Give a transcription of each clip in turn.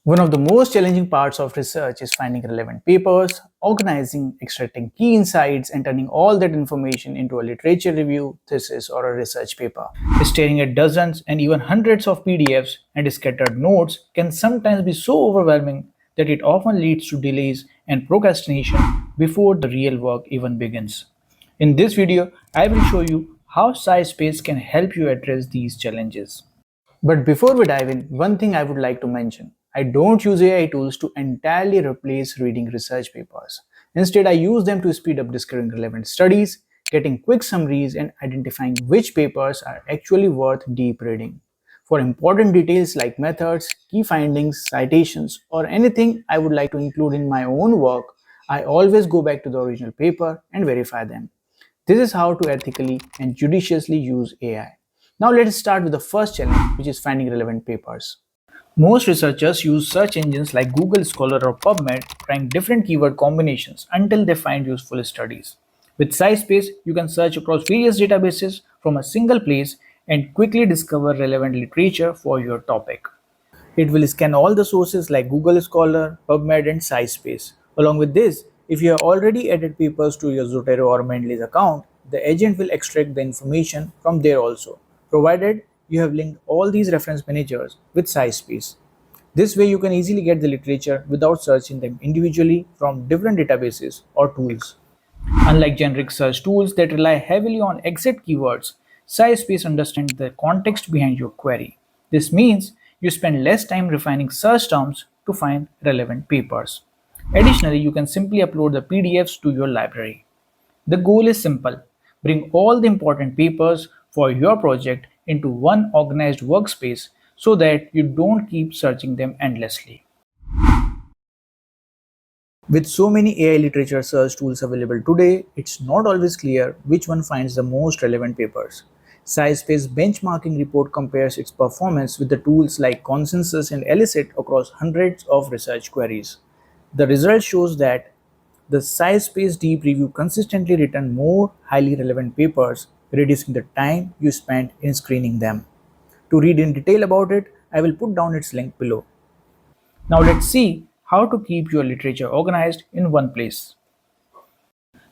One of the most challenging parts of research is finding relevant papers, organizing, extracting key insights, and turning all that information into a literature review, thesis, or a research paper. Staring at dozens and even hundreds of PDFs and scattered notes can sometimes be so overwhelming that it often leads to delays and procrastination before the real work even begins. In this video, I will show you how SciSpace can help you address these challenges. But before we dive in, one thing I would like to mention. I don't use AI tools to entirely replace reading research papers. Instead, I use them to speed up discovering relevant studies, getting quick summaries, and identifying which papers are actually worth deep reading. For important details like methods, key findings, citations, or anything I would like to include in my own work, I always go back to the original paper and verify them. This is how to ethically and judiciously use AI. Now let's start with the first challenge, which is finding relevant papers. Most researchers use search engines like Google Scholar or PubMed, trying different keyword combinations until they find useful studies. With SciSpace, you can search across various databases from a single place and quickly discover relevant literature for your topic. It will scan all the sources like Google Scholar, PubMed, and SciSpace. Along with this, if you have already added papers to your Zotero or Mendeley's account, the agent will extract the information from there also, provided you have linked all these reference managers with SciSpace. This way, you can easily get the literature without searching them individually from different databases or tools. Unlike generic search tools that rely heavily on exact keywords, SciSpace understands the context behind your query. This means you spend less time refining search terms to find relevant papers. Additionally, you can simply upload the PDFs to your library. The goal is simple: bring all the important papers for your project into one organized workspace so that you don't keep searching them endlessly. With so many AI literature search tools available today, it's not always clear which one finds the most relevant papers. SciSpace benchmarking report compares its performance with the tools like Consensus and Elicit across hundreds of research queries. The result shows that the SciSpace Deep Review consistently return more highly relevant papers, reducing the time you spend in screening them. To read in detail about it, I will put down its link below. Now let's see how to keep your literature organized in one place.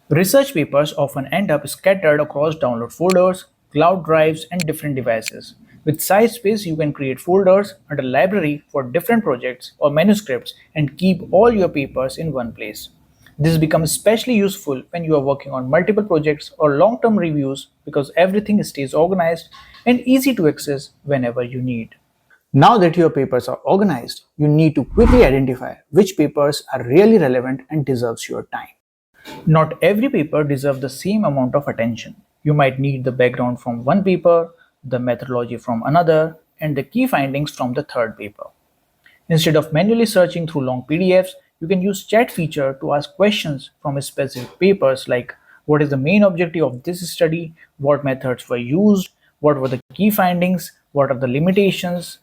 Research papers often end up scattered across download folders, cloud drives, and different devices. With SciSpace, you can create folders under library for different projects or manuscripts and keep all your papers in one place. This becomes especially useful when you are working on multiple projects or long-term reviews because everything stays organized and easy to access whenever you need. Now that your papers are organized, you need to quickly identify which papers are really relevant and deserves your time. Not every paper deserves the same amount of attention. You might need the background from one paper, the methodology from another, and the key findings from the third paper. Instead of manually searching through long PDFs, you can use chat feature to ask questions from specific papers like what is the main objective of this study, what methods were used, what were the key findings, what are the limitations.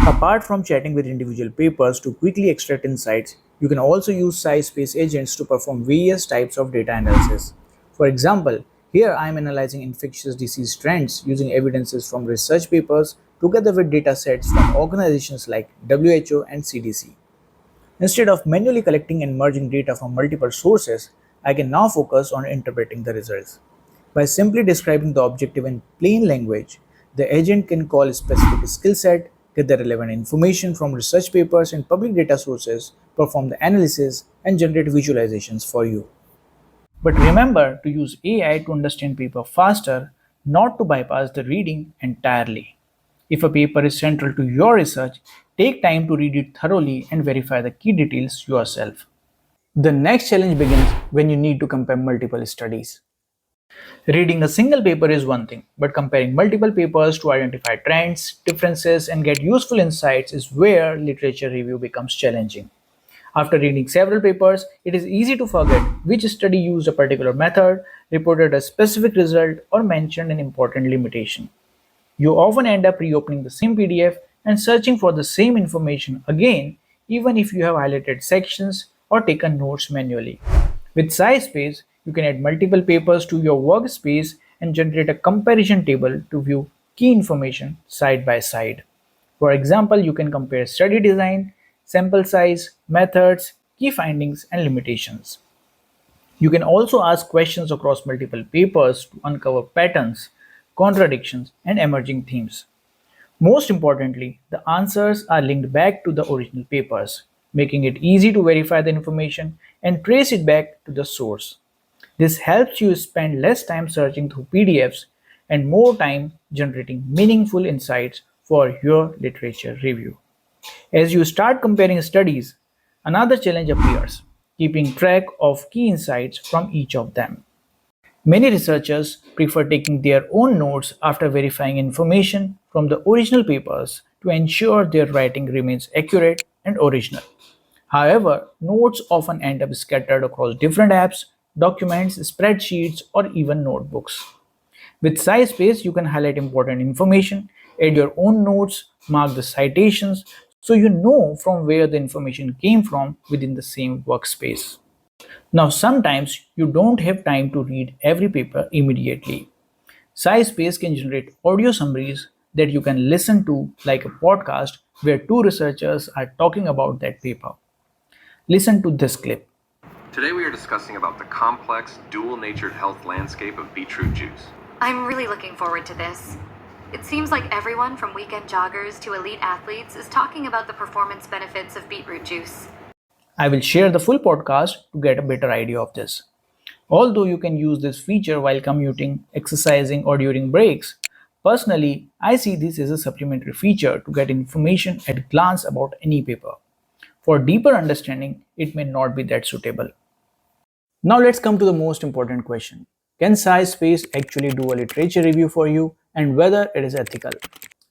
Apart from chatting with individual papers to quickly extract insights, you can also use SciSpace agents to perform various types of data analysis. For example, here I am analyzing infectious disease trends using evidences from research papers together with data sets from organizations like WHO and CDC. Instead of manually collecting and merging data from multiple sources, I can now focus on interpreting the results. By simply describing the objective in plain language, the agent can call a specific skill set, get the relevant information from research papers and public data sources, perform the analysis, and generate visualizations for you. But remember to use AI to understand paper faster, not to bypass the reading entirely. If a paper is central to your research, take time to read it thoroughly and verify the key details yourself. The next challenge begins when you need to compare multiple studies. Reading a single paper is one thing, but comparing multiple papers to identify trends, differences, and get useful insights is where literature review becomes challenging. After reading several papers, it is easy to forget which study used a particular method, reported a specific result, or mentioned an important limitation. You often end up reopening the same PDF and searching for the same information again, even if you have highlighted sections or taken notes manually. With SciSpace, you can add multiple papers to your workspace and generate a comparison table to view key information side by side. For example, you can compare study design, sample size, methods, key findings, and limitations. You can also ask questions across multiple papers to uncover patterns, contradictions, and emerging themes. Most importantly, the answers are linked back to the original papers, making it easy to verify the information and trace it back to the source. This helps you spend less time searching through PDFs and more time generating meaningful insights for your literature review. As you start comparing studies, another challenge appears: keeping track of key insights from each of them. Many researchers prefer taking their own notes after verifying information from the original papers to ensure their writing remains accurate and original. However, notes often end up scattered across different apps, documents, spreadsheets, or even notebooks. With SciSpace, you can highlight important information, add your own notes, mark the citations, so you know from where the information came from within the same workspace. Now, sometimes you don't have time to read every paper immediately. SciSpace can generate audio summaries that you can listen to, like a podcast where two researchers are talking about that paper. Listen to this clip. Today we are discussing about the complex, dual-natured health landscape of beetroot juice. I'm really looking forward to this. It seems like everyone from weekend joggers to elite athletes is talking about the performance benefits of beetroot juice. I will share the full podcast to get a better idea of this. Although you can use this feature while commuting, exercising, or during breaks, personally, I see this as a supplementary feature to get information at a glance about any paper. For deeper understanding, it may not be that suitable. Now let's come to the most important question. Can SciSpace actually do a literature review for you, and whether it is ethical?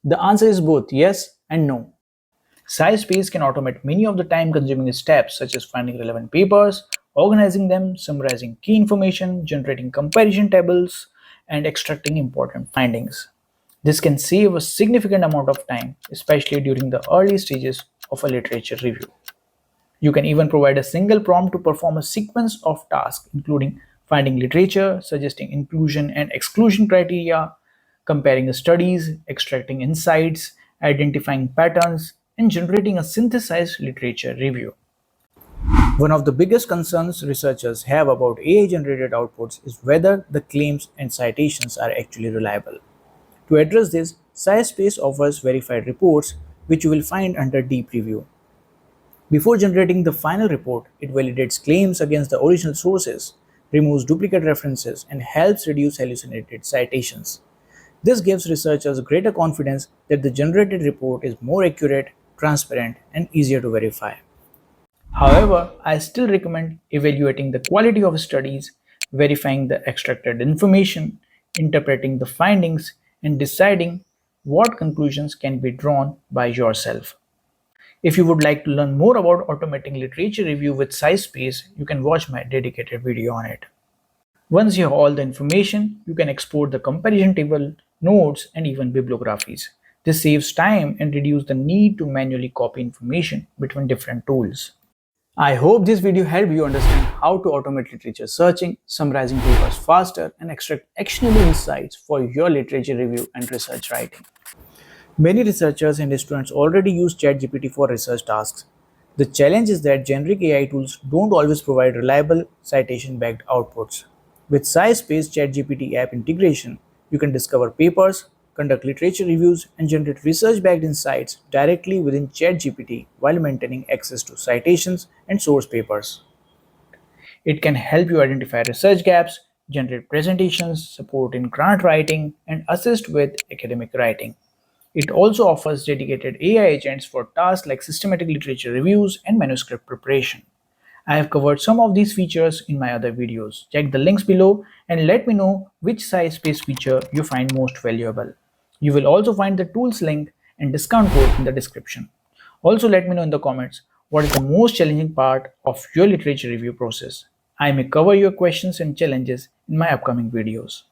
The answer is both yes and no. SciSpace can automate many of the time-consuming steps such as finding relevant papers, organizing them, summarizing key information, generating comparison tables, and extracting important findings. This can save a significant amount of time, especially during the early stages of a literature review. You can even provide a single prompt to perform a sequence of tasks, including finding literature, suggesting inclusion and exclusion criteria, comparing studies, extracting insights, identifying patterns, and generating a synthesized literature review. One of the biggest concerns researchers have about AI generated outputs is whether the claims and citations are actually reliable. To address this, SciSpace offers verified reports, which you will find under Deep Review. Before generating the final report, it validates claims against the original sources, removes duplicate references, and helps reduce hallucinated citations. This gives researchers greater confidence that the generated report is more accurate, transparent, and easier to verify. However, I still recommend evaluating the quality of studies, verifying the extracted information, interpreting the findings, and deciding what conclusions can be drawn by yourself. If you would like to learn more about automating literature review with SciSpace, you can watch my dedicated video on it. Once you have all the information, you can export the comparison table, notes, and even bibliographies. This saves time and reduces the need to manually copy information between different tools. I hope this video helped you understand how to automate literature searching, summarizing papers faster, and extract actionable insights for your literature review and research writing. Many researchers and students already use ChatGPT for research tasks. The challenge is that generic AI tools don't always provide reliable citation-backed outputs. With SciSpace ChatGPT app integration, you can discover papers, conduct literature reviews, and generate research-backed insights directly within ChatGPT while maintaining access to citations and source papers. It can help you identify research gaps, generate presentations, support in grant writing, and assist with academic writing. It also offers dedicated AI agents for tasks like systematic literature reviews and manuscript preparation. I have covered some of these features in my other videos. Check the links below and let me know which SciSpace feature you find most valuable. You will also find the tools link and discount code in the description. Also, let me know in the comments what is the most challenging part of your literature review process. I may cover your questions and challenges in my upcoming videos.